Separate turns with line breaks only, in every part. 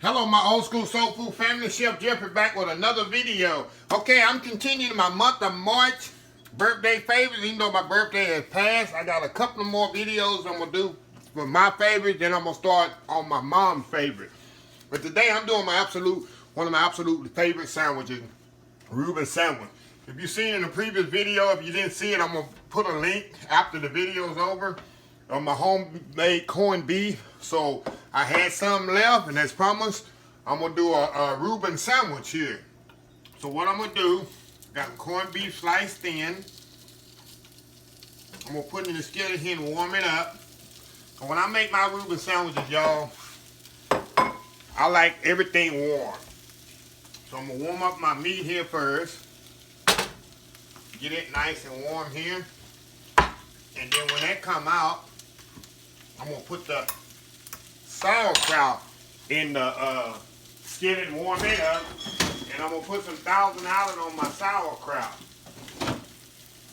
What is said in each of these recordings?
Hello, my old school soul food family. Chef Jeffrey back with another video. Okay, I'm continuing my month of March birthday favorites. Even though my birthday has passed, I got a couple of more videos I'm gonna do for my favorites. Then I'm gonna start on my mom's favorite. But today I'm doing one of my absolute favorite sandwiches, Reuben sandwich. If you've seen in the previous video, if you didn't see it, I'm gonna put a link after the video's over on my homemade corned beef. So I had some left, and as promised, I'm gonna do a Reuben sandwich here. So what I'm gonna do, got corned beef sliced thin. I'm gonna put it in the skillet here and warm it up. And when I make my Reuben sandwiches, y'all, I like everything warm. So I'm gonna warm up my meat here first. Get it nice and warm here. And then when that come out, I'm gonna put the sauerkraut in the skillet and warm it up. And I'm gonna put some Thousand Island on my sauerkraut.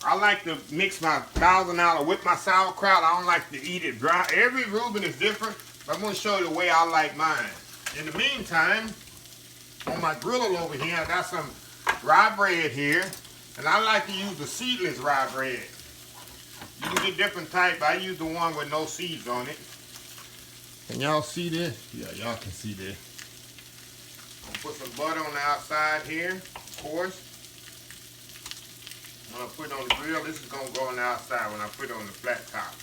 I like to mix my Thousand Island with my sauerkraut. I don't like to eat it dry. Every Reuben is different, but I'm gonna show you the way I like mine. In the meantime, on my griddle over here, I got some rye bread here. And I like to use the seedless rye bread. You can get different type. I use the one with no seeds on it. Can y'all see this? Yeah, y'all can see this. I'm gonna put some butter on the outside here, of course. When I put it on the grill, this is gonna go on the outside when I put it on the flat top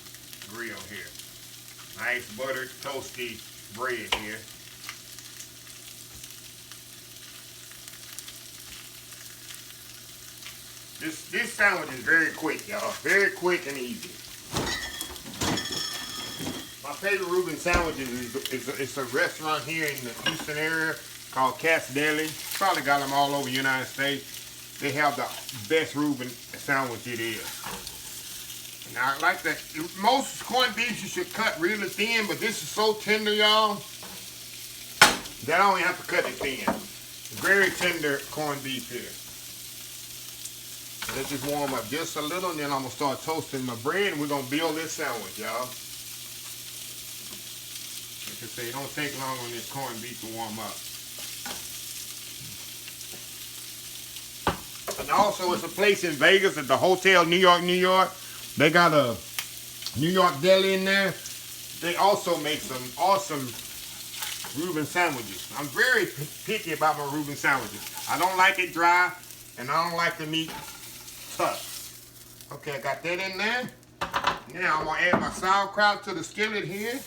grill here. Nice buttered, toasty bread here. This sandwich is very quick, y'all. Very quick and easy. My favorite Reuben sandwiches is a restaurant here in the Houston area called Cat's Deli. Probably got them all over the United States. They have the best Reuben sandwich it is. Now, I like that. Most corned beef you should cut really thin, but this is so tender, y'all, that I don't have to cut it thin. Very tender corned beef here. Let's just warm up just a little, and then I'm going to start toasting my bread, and we're going to build this sandwich, y'all. Like I say, it don't take long on this corned beef to warm up. And also, it's a place in Vegas at the Hotel New York, New York. They got a New York deli in there. They also make some awesome Reuben sandwiches. I'm very picky about my Reuben sandwiches. I don't like it dry, and I don't like the meat tough. Okay, I got that in there. Now I'm gonna add my sauerkraut to the skillet here.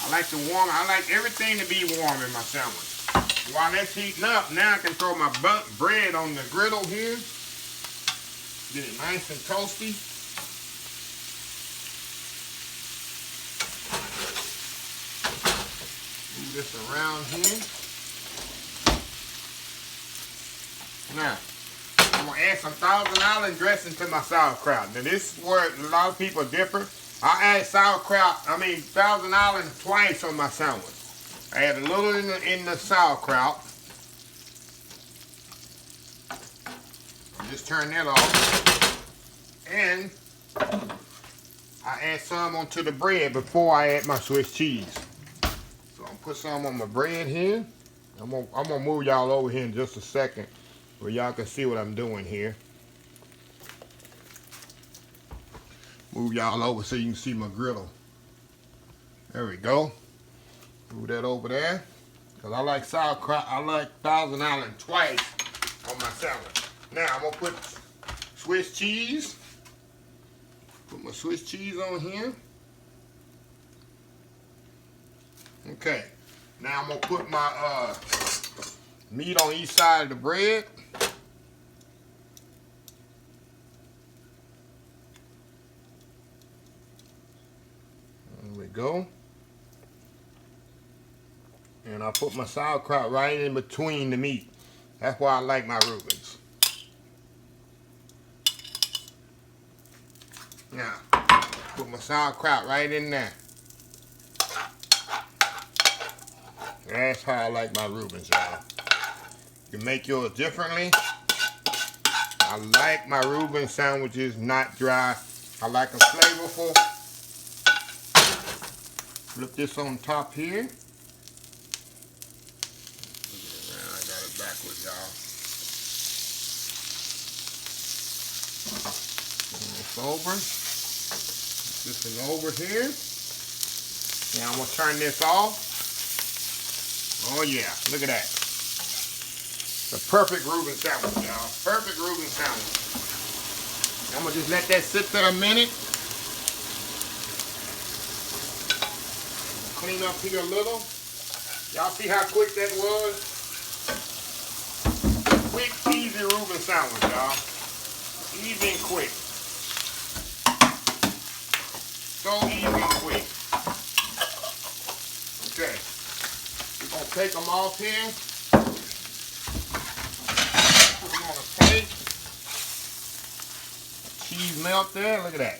I like everything to be warm in my sandwich. While that's heating up, now I can throw my bread on the griddle here. Get it nice and toasty. Move this around here. Now, I'm going to add some Thousand Island dressing to my sauerkraut. Now, this is where a lot of people differ. I add Thousand Island twice on my sandwich. I add a little in the sauerkraut. Just turn that off. And I add some onto the bread before I add my Swiss cheese. So I'm going to put some on my bread here. I'm going to move y'all over here in just a second, where y'all can see what I'm doing here. Move y'all over so you can see my griddle. There we go. Move that over there. Because I like sauerkraut, I like Thousand Island twice on my sandwich. Now I'm going to put Swiss cheese. Put my Swiss cheese on here. Okay. Now I'm going to put my meat on each side of the bread. There we go. And I put my sauerkraut right in between the meat. That's why I like my Reubens. Now, put my sauerkraut right in there. That's how I like my Reubens, y'all. You can make yours differently. I like my Reuben sandwiches not dry. I like them flavorful. Flip this on top here. I got it backwards, y'all. It's over. This is over here. Now I'm gonna turn this off. Oh yeah, look at that. The perfect Reuben sandwich, y'all. Perfect Reuben sandwich. I'm gonna just let that sit there a minute. Clean up here a little. Y'all see how quick that was? Quick, easy Reuben sandwich, y'all. Easy and quick. So easy and quick. Okay. We're gonna take them off here. Put them on a plate. Cheese melt there. Look at that.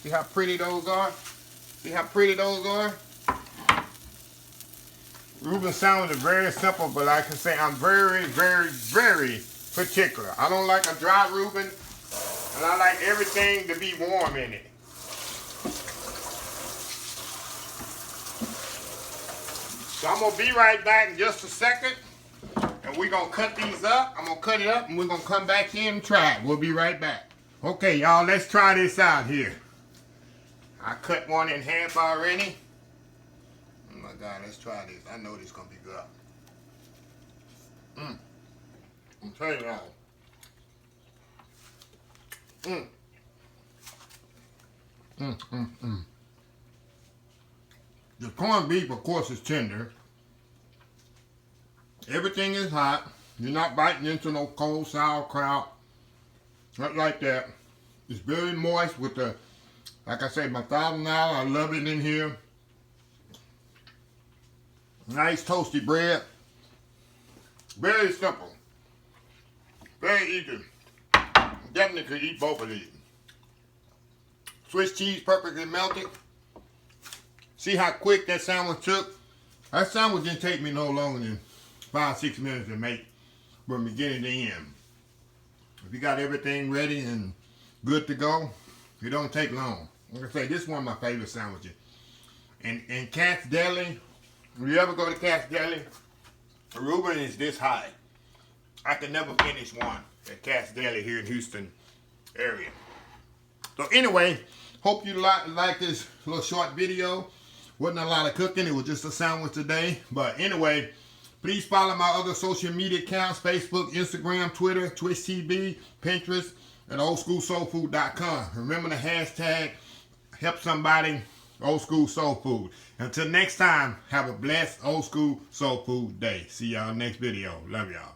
See how pretty those are? See how pretty those are? Reuben sandwich is very simple, but like I say, I'm very, very, very particular. I don't like a dry Reuben, and I like everything to be warm in it. So I'm gonna be right back in just a second, and we're gonna cut these up. I'm gonna cut it up, and we're gonna come back in and try it. We'll be right back. Okay, y'all, let's try this out here. I cut one in half already. Oh my God, let's try this. I know this is gonna be good. I'm telling y'all. The corned beef, of course, is tender. Everything is hot. You're not biting into no cold sauerkraut. Not like that. It's very moist with the, like I say, my $1,000. I love it in here. Nice toasty bread. Very simple. Very easy. Definitely could eat both of these. Swiss cheese perfectly melted. See how quick that sandwich took? That sandwich didn't take me no longer than 5-6 minutes to make from beginning to end. If you got everything ready and good to go, it don't take long. Like I say, this is one of my favorite sandwiches. And Cat's Deli, if you ever go to Cat's Deli, the Reuben is this high. I could never finish one at Cat's Deli here in Houston area. So anyway, hope you like this little short video. Wasn't a lot of cooking, it was just a sandwich today. But anyway, please follow my other social media accounts, Facebook, Instagram, Twitter, Twitch TV, Pinterest, and oldschoolsoulfood.com. Remember the hashtag, help somebody, Old School Soul Food. Until next time, have a blessed Old School Soul Food day. See y'all next video. Love y'all.